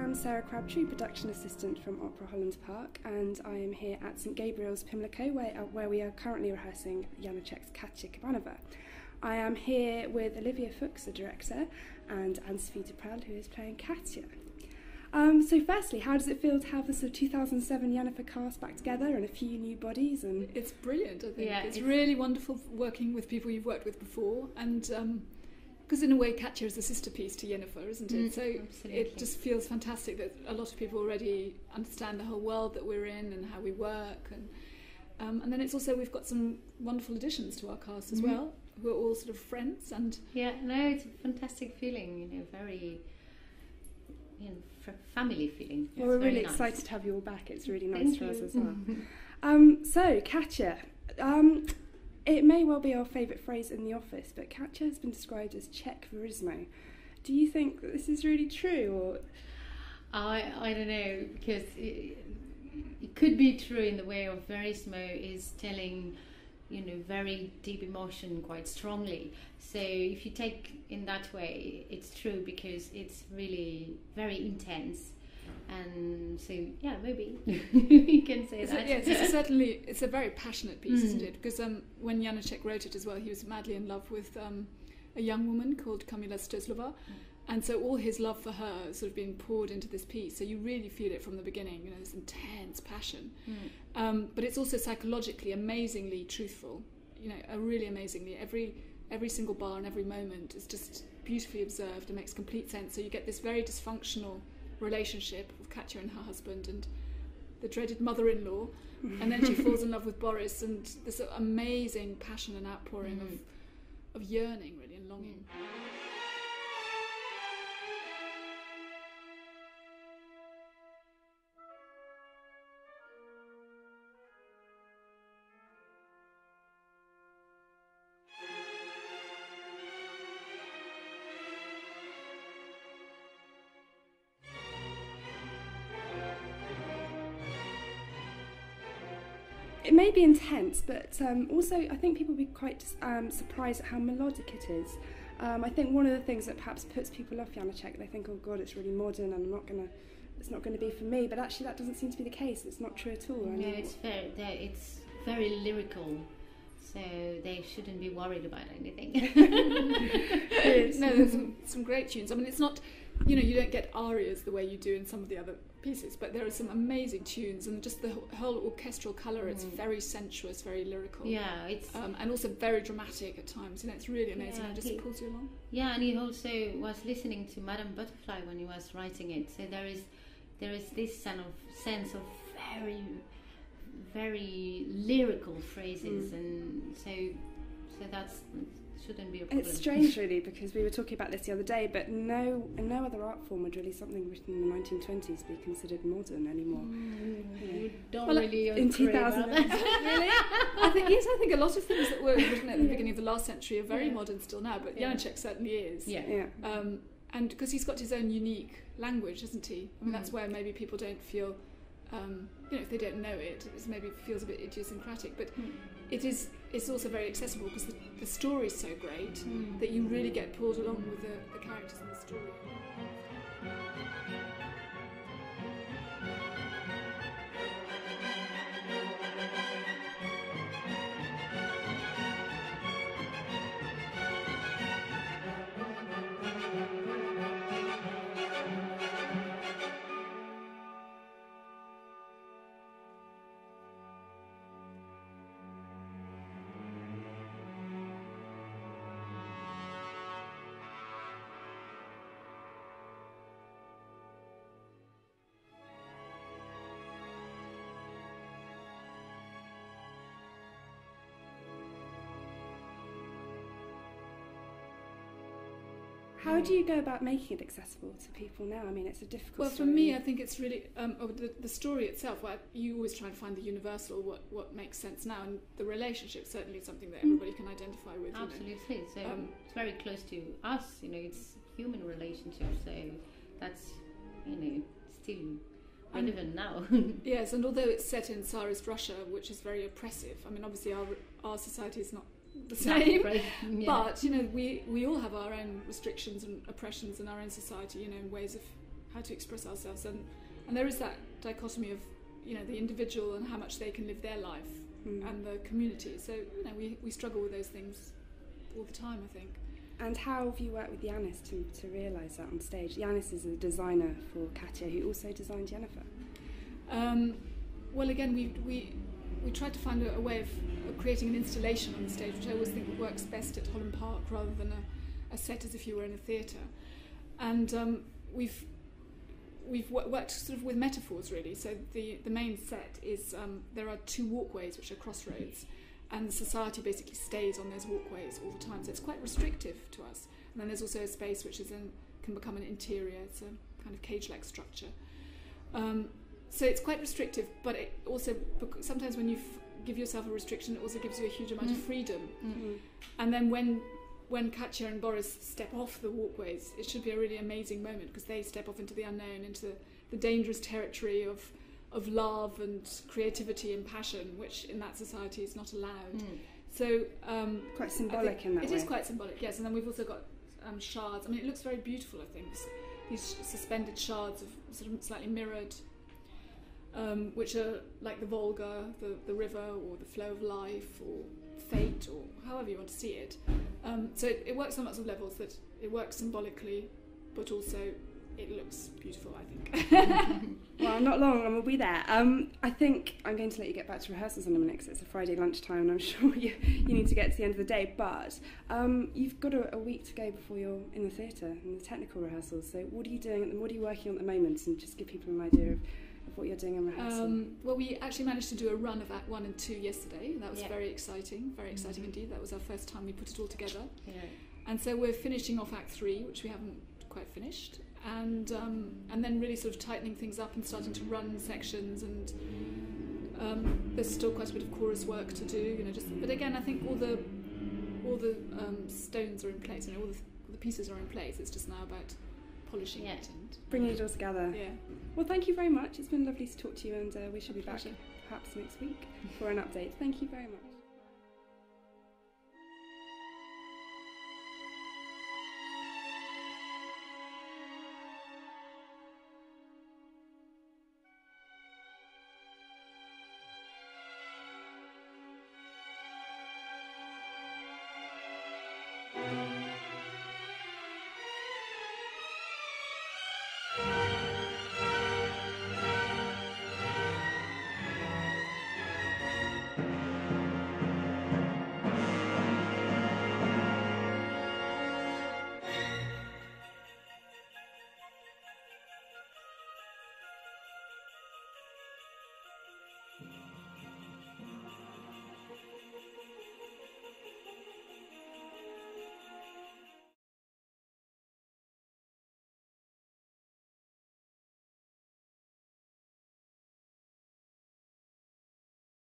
I'm Sarah Crabtree, production assistant from Opera Holland Park, and I am here at St Gabriel's, Pimlico, where we are currently rehearsing Janacek's Kabanova. I am here with Olivia Fuchs, the director, and Anne Sophie Duprels, who is playing Katya. So firstly, how does it feel to have the sort of 2007 Janacek cast back together and a few new bodies? And it's brilliant, I think. Yeah, it's really wonderful working with people you've worked with before, and because in a way Katya is a sister piece to Yennefer, isn't it? So absolutely. It just feels fantastic that a lot of people already understand the whole world that we're in and how we work, and then it's also, we've got some wonderful additions to our cast as well, who are all sort of friends. And yeah, no, it's a fantastic feeling, very family feeling. Well, we're really nice. excited to have you all back. It's really nice Thank for you. us as well. So Katya, it may well be our favourite phrase in the office, but Katya has been described as Czech verismo. Do you think that this is really true, or? I don't know, because it could be true in the way of verismo is telling, very deep emotion quite strongly. So if you take in that way, it's true because it's really very intense. And so, yeah, maybe we can say that. Yes, it's a very passionate piece, isn't it? Because when Janacek wrote it as well, he was madly in love with a young woman called Kamila Stoslova, and so all his love for her has sort of been poured into this piece. So you really feel it from the beginning, this intense passion. But it's also psychologically amazingly truthful. Really amazingly. Every single bar and every moment is just beautifully observed and makes complete sense. So you get this very dysfunctional relationship of Katya and her husband and the dreaded mother-in-law, and then she falls in love with Boris, and this amazing passion and outpouring of yearning, really, and longing. It may be intense, but also I think people will be quite surprised at how melodic it is. I think one of the things that perhaps puts people off Janacek, they think, oh God, it's really modern and it's not going to be for me, but actually that doesn't seem to be the case. It's not true at all. No, it's very lyrical, so they shouldn't be worried about anything. No, there's some great tunes. I mean, it's not, you don't get arias the way you do in some of the other pieces, but there are some amazing tunes, and just the whole orchestral colour. It's very sensuous, very lyrical. Yeah, it's and also very dramatic at times. It's really amazing. Yeah, It just pulls you along. Yeah, and he also was listening to Madame Butterfly when he was writing it. So there is this sense of very, very lyrical phrases, and so that's. Shouldn't be a problem. It's strange, really, because we were talking about this the other day, but in no other art form would really something written in the 1920s be considered modern anymore. You don't well, really in 2000. Really? I think a lot of things that were written at the beginning of the last century are very modern still now, but Janacek certainly is. Yeah. And because he's got his own unique language, hasn't he? I mean, that's where maybe people don't feel, if they don't know it, it maybe feels a bit idiosyncratic, but it's also very accessible because the story's so great that you really get pulled along with the characters in the story. How do you go about making it accessible to people now? I mean, it's a difficult Well, story. for me, I think it's really the story itself. You always try and find the universal, what makes sense now, and the relationship certainly is something that everybody can identify with. Absolutely. So it's very close to us. It's human relationship. So that's still relevant now. Yes, and although it's set in Tsarist Russia, which is very oppressive, I mean, obviously our society is not the same, Yeah. but we all have our own restrictions and oppressions in our own society, in ways of how to express ourselves, and there is that dichotomy of, you know, the individual and how much they can live their life and the community. So, you know, we struggle with those things all the time, I think. And how have you worked with Yanis to realise that on stage? Yanis is a designer for Katya, who also designed Jennifer. Well, again, we tried to find a way of creating an installation on the stage, which I always think works best at Holland Park rather than a set as if you were in a theatre. And we've worked sort of with metaphors, really. So the main set is there are two walkways which are crossroads, and society basically stays on those walkways all the time. So it's quite restrictive to us. And then there's also a space which can become an interior. It's a kind of cage-like structure. So it's quite restrictive, but it also, sometimes when you give yourself a restriction, it also gives you a huge amount of freedom. And then when Katya and Boris step off the walkways, it should be a really amazing moment, because they step off into the unknown, into the dangerous territory of love and creativity and passion, which in that society is not allowed. So quite symbolic in that way. It is quite symbolic, yes. And then we've also got shards. I mean, it looks very beautiful, I think. These suspended shards of sort of slightly mirrored, which are like the Volga, the river, or the flow of life, or fate, or however you want to see it. So it works on lots of levels. That it works symbolically, but also it looks beautiful, I think. Well, not long, and we'll be there. I think I'm going to let you get back to rehearsals in a minute, because it's a Friday lunchtime, and I'm sure you need to get to the end of the day. But you've got a week to go before you're in the theatre, in the technical rehearsals. So what are you doing? What are you working on at the moment? And just give people an idea of what you're doing in rehearsal. Well, we actually managed to do a run of Act 1 and 2 yesterday. That was very exciting indeed. That was our first time we put it all together. Yeah. And so we're finishing off Act 3, which we haven't quite finished, and then really sort of tightening things up and starting to run sections, and there's still quite a bit of chorus work to do, you know. But again, I think all the stones are in place, you know, all the pieces are in place. It's just now about polishing it and bringing it all together. Yeah. Well, thank you very much. It's been lovely to talk to you, and we shall be back perhaps next week for an update. Thank you very much.